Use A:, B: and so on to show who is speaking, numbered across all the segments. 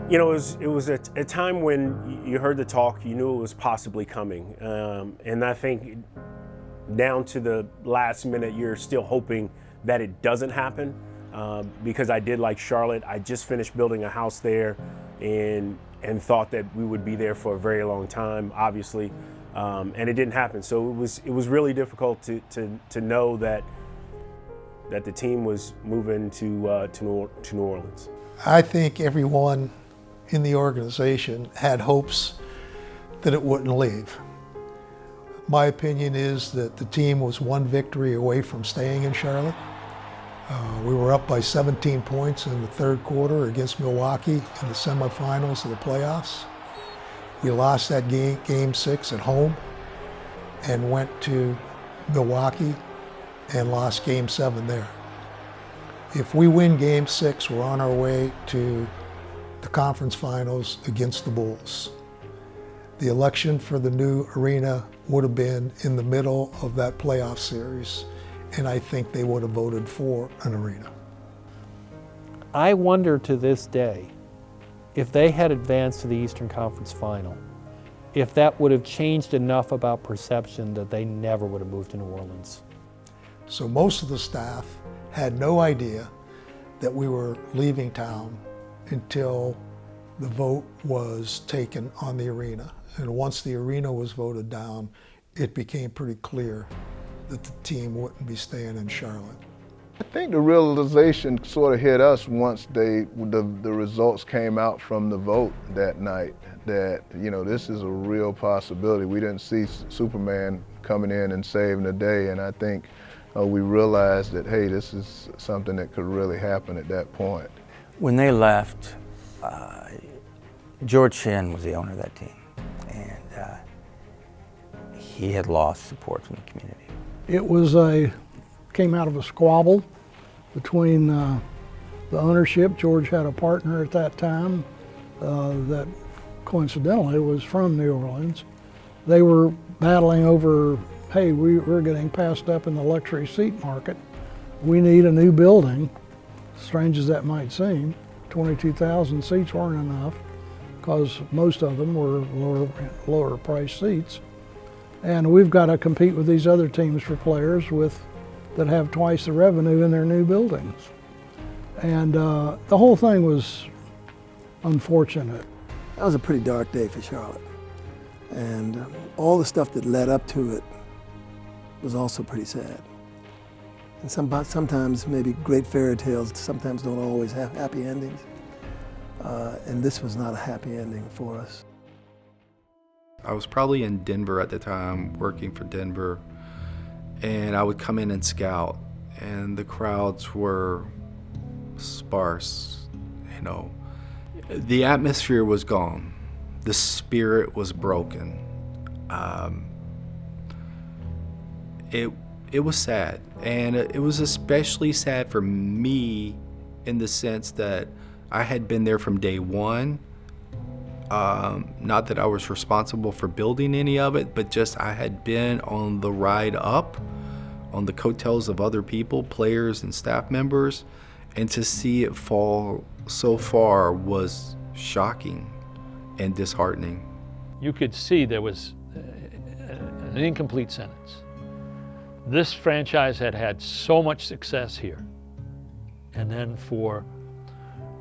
A: You know, it was a time when you heard the talk, you knew it was possibly coming. And I think down to the last minute, you're still hoping that it doesn't happen. Because I did like Charlotte. I just finished building a house there and thought that we would be there for a very long time, obviously. And it didn't happen. So it was really difficult to know that the team was moving to New Orleans.
B: I think everyone in the organization had hopes that it wouldn't leave. My opinion is that the team was one victory away from staying in Charlotte. We were up by 17 points in the third quarter against Milwaukee in the semifinals of the playoffs. We lost that game 6 at home and went to Milwaukee and lost game 7 there. If we win game 6, we're on our way to the conference finals against the Bulls. The election for the new arena would have been in the middle of that playoff series, and I think they would have voted for an arena.
C: I wonder to this day, if they had advanced to the Eastern Conference Final, if that would have changed enough about perception that they never would have moved to New Orleans.
B: So most of the staff had no idea that we were leaving town until the vote was taken on the arena. And once the arena was voted down, it became pretty clear that the team wouldn't be staying in Charlotte.
D: I think the realization sort of hit us once the results came out from the vote that night, that, you know, this is a real possibility. We didn't see Superman coming in and saving the day, and I think we realized that, hey, this is something that could really happen at that point.
E: When they left, George Shinn was the owner of that team, and he had lost support from the community.
F: It came out of a squabble between the ownership. George had a partner at that time that coincidentally was from New Orleans. They were battling over, hey, we're getting passed up in the luxury seat market. We need a new building. Strange as that might seem, 22,000 seats weren't enough because most of them were lower priced seats. And we've got to compete with these other teams for players that have twice the revenue in their new buildings. And the whole thing was unfortunate.
G: That was a pretty dark day for Charlotte. And all the stuff that led up to it was also pretty sad. And sometimes maybe great fairy tales sometimes don't always have happy endings. And this was not a happy ending for us.
H: I was probably in Denver at the time, working for Denver, and I would come in and scout, and the crowds were sparse, you know. The atmosphere was gone. The spirit was broken. It was sad, and it was especially sad for me in the sense that I had been there from day one. Not that I was responsible for building any of it, but just I had been on the ride up, on the coattails of other people, players and staff members, and to see it fall so far was shocking and disheartening.
I: You could see there was an incomplete sentence. This franchise had had so much success here, and then for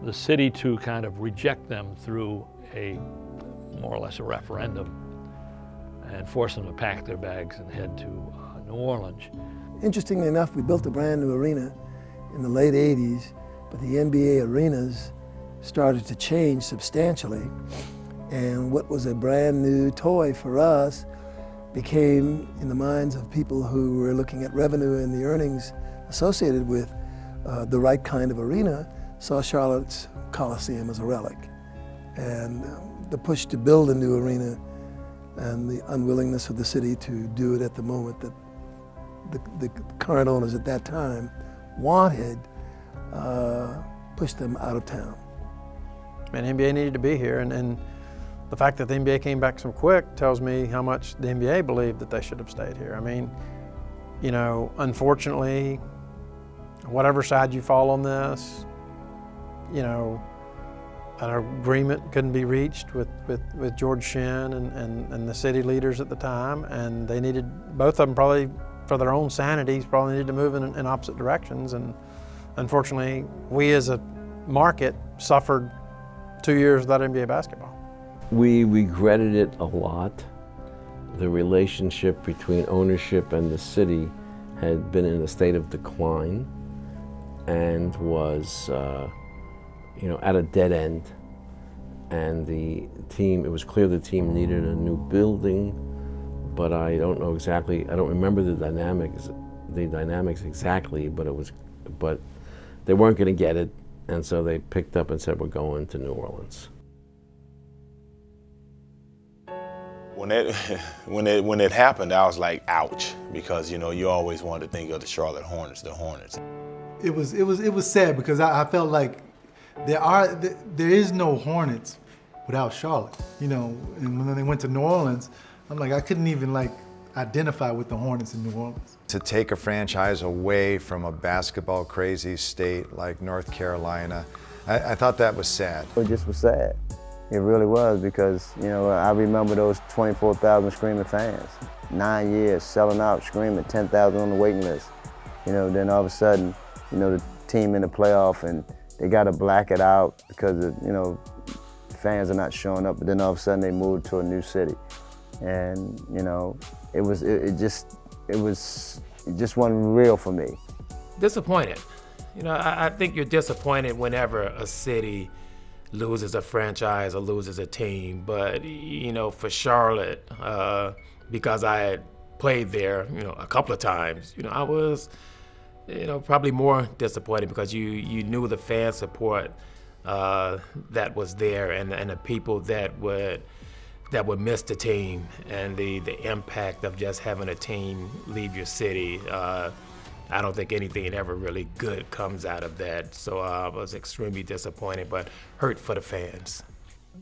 I: the city to kind of reject them through more or less a referendum and force them to pack their bags and head to New Orleans.
G: Interestingly enough, we built a brand new arena in the late 80s, but the NBA arenas started to change substantially. And what was a brand new toy for us became, in the minds of people who were looking at revenue and the earnings associated with the right kind of arena, saw Charlotte's Coliseum as a relic. And the push to build a new arena and the unwillingness of the city to do it at the moment that the current owners at that time wanted pushed them out of town.
J: And the NBA needed to be here, and the fact that the NBA came back so quick tells me how much the NBA believed that they should have stayed here. I mean, you know, unfortunately, whatever side you fall on this, you know, an agreement couldn't be reached with George Shinn and the city leaders at the time, and they needed, both of them probably for their own sanities, probably needed to move in opposite directions. And unfortunately, we as a market suffered 2 years without NBA basketball.
K: We regretted it a lot. The relationship between ownership and the city had been in a state of decline and was at a dead end. And the team, it was clear the team needed a new building, but I don't know exactly, I don't remember the dynamics exactly, but they weren't going to get it, and so they picked up and said, we're going to New Orleans.
L: When it happened, I was like, ouch, because you always wanted to think of the Charlotte Hornets, the Hornets.
M: It was sad because I felt like there is no Hornets without Charlotte, and when they went to New Orleans, I'm like, I couldn't even identify with the Hornets in New Orleans.
N: To take a franchise away from a basketball crazy state like North Carolina, I thought that was sad.
O: It just was sad. It really was, because I remember those 24,000 screaming fans. 9 years selling out, screaming, 10,000 on the waiting list. Then all of a sudden, the team in the playoff and they got to black it out because fans are not showing up. But then all of a sudden they moved to a new city, and it just wasn't real for me.
P: Disappointed. I think you're disappointed whenever a city loses a franchise or loses a team. But for Charlotte, because I had played there, a couple of times, I was, probably more disappointed because you knew the fan support that was there, and the people that would miss the team, and the impact of just having a team leave your city. I don't think anything ever really good comes out of that. So I was extremely disappointed, but hurt for the fans.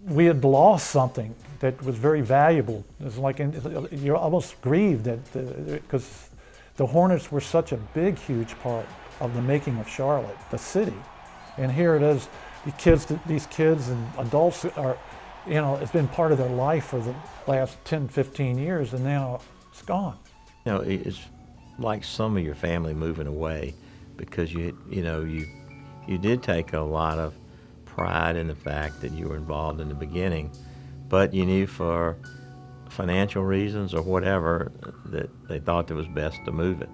Q: We had lost something that was very valuable. It's like you're almost grieved because the Hornets were such a big, huge part of the making of Charlotte, the city. And here it is, these kids and adults are, it's been part of their life for the last 10, 15 years, and now it's gone.
R: It's like some of your family moving away, because you did take a lot of pride in the fact that you were involved in the beginning, but you knew for financial reasons or whatever that they thought it was best to move it.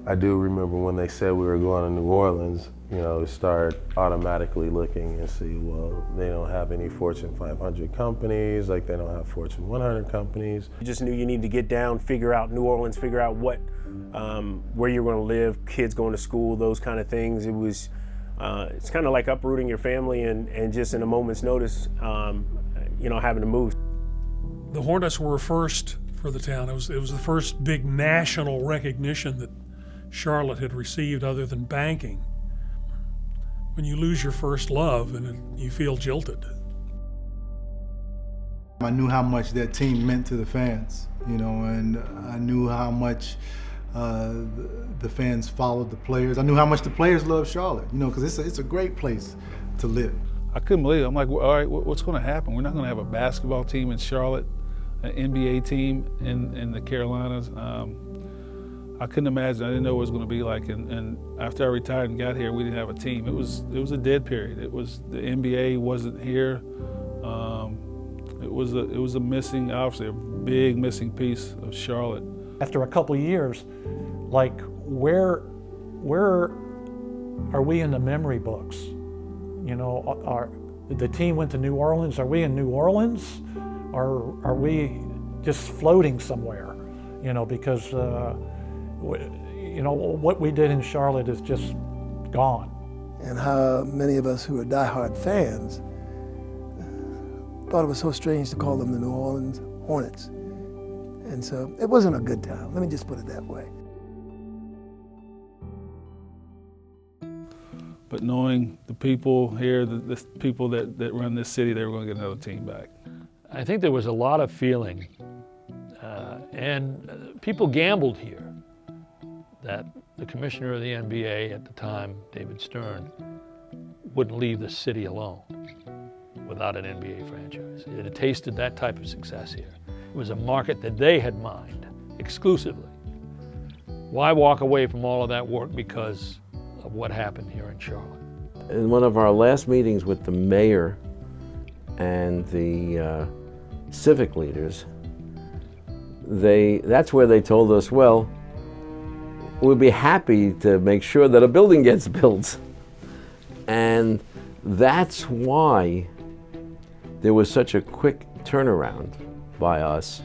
S: I do remember when they said we were going to New Orleans, start automatically looking and see, well, they don't have any Fortune 500 companies, they don't have Fortune 100 companies.
A: You just knew you needed to get down, figure out New Orleans, figure out where you're going to live, kids going to school, those kind of things. It was, it's kind of like uprooting your family and just in a moment's notice, having to move.
T: The Hornets were first for the town. It was the first big national recognition that Charlotte had received other than banking. When you lose your first love and you feel jilted.
M: I knew how much that team meant to the fans, and I knew how much the fans followed the players. I knew how much the players loved Charlotte, because it's a great place to live.
U: I couldn't believe it. I'm like, well, all right, what's going to happen? We're not going to have a basketball team in Charlotte, an NBA team in the Carolinas. I couldn't imagine. I didn't know what it was going to be like. And after I retired and got here, we didn't have a team. It was a dead period. The NBA wasn't here. It was a missing, obviously a big missing piece of Charlotte.
Q: After a couple of years, where are we in the memory books? The team went to New Orleans. Are we in New Orleans, or are we just floating somewhere? Because what we did in Charlotte is just gone.
G: And how many of us who are diehard fans thought it was so strange to call them the New Orleans Hornets. And so it wasn't a good time. Let me just put it that way.
U: But knowing the people here, the people that run this city, they were going to get another team back.
I: I think there was a lot of feeling, and people gambled here that the commissioner of the NBA at the time, David Stern, wouldn't leave the city alone without an NBA franchise. It had tasted that type of success here. It was a market that they had mined exclusively. Why walk away from all of that work because of what happened here in Charlotte?
K: In one of our last meetings with the mayor and the civic leaders, that's where they told us, well, we'd be happy to make sure that a building gets built. And that's why there was such a quick turnaround by us.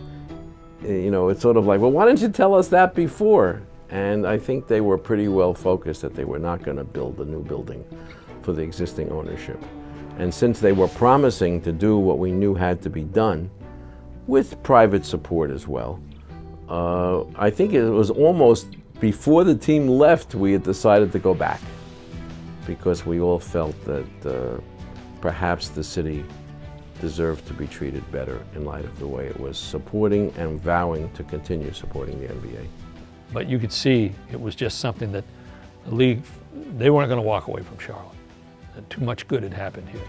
K: You know, it's sort of like, well, why didn't you tell us that before? And I think they were pretty well focused that they were not going to build a new building for the existing ownership. And since they were promising to do what we knew had to be done, with private support as well, I think it was almost before the team left we had decided to go back, because we all felt that perhaps the city deserved to be treated better in light of the way it was supporting and vowing to continue supporting the NBA.
I: But you could see it was just something that the league, they weren't going to walk away from Charlotte. Too much good had happened here.